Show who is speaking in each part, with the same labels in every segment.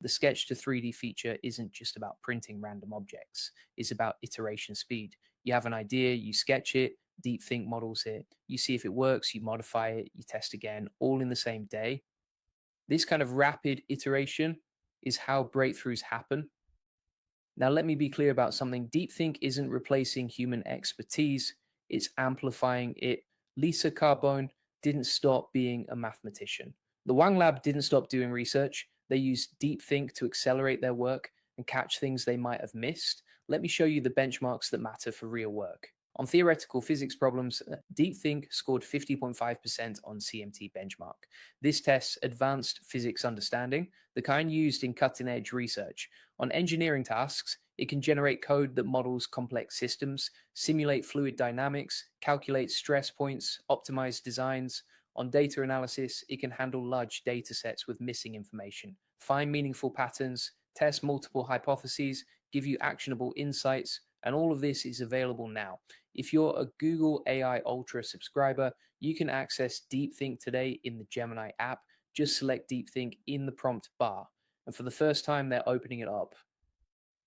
Speaker 1: The sketch to 3D feature isn't just about printing random objects, it's about iteration speed. You have an idea, you sketch it, DeepThink models it, you see if it works, you modify it, you test again, all in the same day. This kind of rapid iteration is how breakthroughs happen. Now, let me be clear about something. DeepThink isn't replacing human expertise, it's amplifying it. Lisa Carbone didn't stop being a mathematician. The Wang Lab didn't stop doing research. They used DeepThink to accelerate their work and catch things they might have missed. Let me show you the benchmarks that matter for real work. On theoretical physics problems, DeepThink scored 50.5% on CMT benchmark. This tests advanced physics understanding, the kind used in cutting edge research. On engineering tasks, it can generate code that models complex systems, simulate fluid dynamics, calculate stress points, optimize designs. On data analysis, it can handle large data sets with missing information, find meaningful patterns, test multiple hypotheses, give you actionable insights, and all of this is available now. If you're a Google AI Ultra subscriber, you can access DeepThink today in the Gemini app. Just select DeepThink in the prompt bar. And for the first time, they're opening it up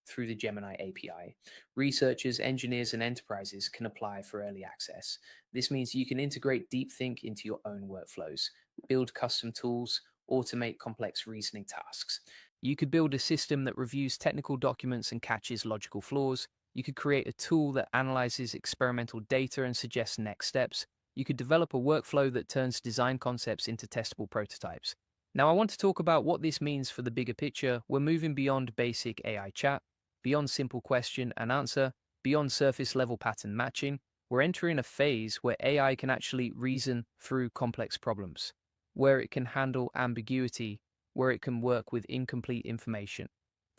Speaker 1: through the Gemini API. Researchers, engineers, and enterprises can apply for early access. This means you can integrate DeepThink into your own workflows, build custom tools, automate complex reasoning tasks. You could build a system that reviews technical documents and catches logical flaws. You could create a tool that analyzes experimental data and suggests next steps. You could develop a workflow that turns design concepts into testable prototypes. Now, I want to talk about what this means for the bigger picture. We're moving beyond basic AI chat, beyond simple question and answer, beyond surface level pattern matching. We're entering a phase where AI can actually reason through complex problems, where it can handle ambiguity, where it can work with incomplete information.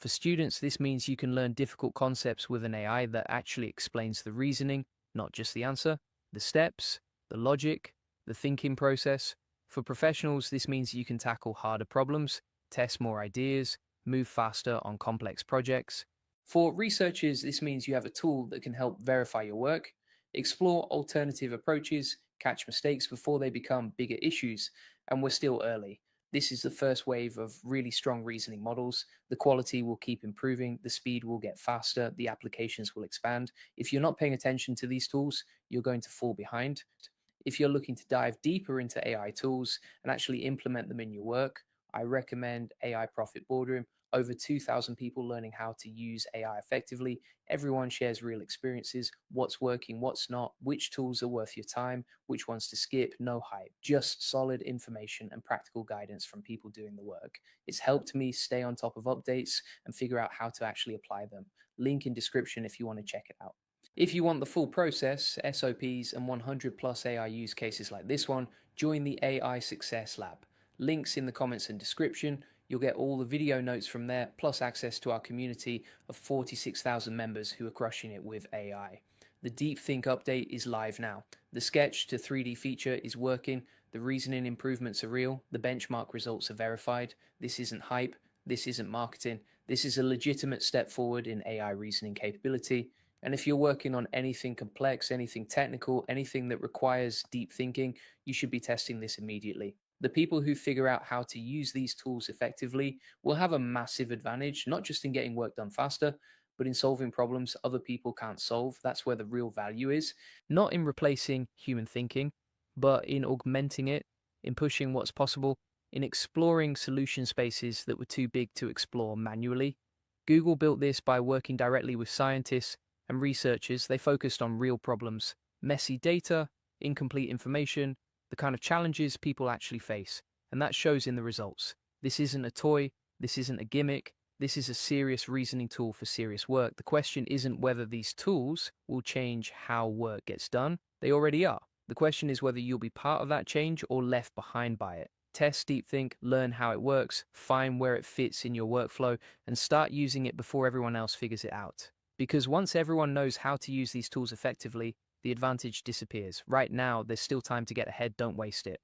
Speaker 1: For students, this means you can learn difficult concepts with an AI that actually explains the reasoning, not just the answer, the steps, the logic, the thinking process. For professionals, this means you can tackle harder problems, test more ideas, move faster on complex projects. For researchers, this means you have a tool that can help verify your work, explore alternative approaches, catch mistakes before they become bigger issues, and we're still early. This is the first wave of really strong reasoning models. The quality will keep improving, the speed will get faster, the applications will expand. If you're not paying attention to these tools, you're going to fall behind. If you're looking to dive deeper into AI tools and actually implement them in your work, I recommend AI Profit Boardroom. Over 2,000 people learning how to use AI effectively. Everyone shares real experiences, what's working, what's not, which tools are worth your time, which ones to skip, no hype, just solid information and practical guidance from people doing the work. It's helped me stay on top of updates and figure out how to actually apply them. Link in description if you want to check it out. If you want the full process, SOPs, and 100 plus AI use cases like this one, join the AI Success Lab. Links in the comments and description. You'll get all the video notes from there, plus access to our community of 46,000 members who are crushing it with AI. The DeepThink update is live now. The sketch to 3D feature is working. The reasoning improvements are real. The benchmark results are verified. This isn't hype. This isn't marketing. This is a legitimate step forward in AI reasoning capability. And if you're working on anything complex, anything technical, anything that requires deep thinking, you should be testing this immediately. The people who figure out how to use these tools effectively will have a massive advantage, not just in getting work done faster, but in solving problems other people can't solve. That's where the real value is, not in replacing human thinking, but in augmenting it, in pushing what's possible, in exploring solution spaces that were too big to explore manually. Google built this by working directly with scientists and researchers. They focused on real problems, messy data, incomplete information, the kind of challenges people actually face, and that shows in the results. This isn't a toy, this isn't a gimmick, this is a serious reasoning tool for serious work. The question isn't whether these tools will change how work gets done, they already are. The question is whether you'll be part of that change or left behind by it. Test DeepThink, learn how it works, find where it fits in your workflow, and start using it before everyone else figures it out. Because once everyone knows how to use these tools effectively, the advantage disappears. Right now, there's still time to get ahead, don't waste it.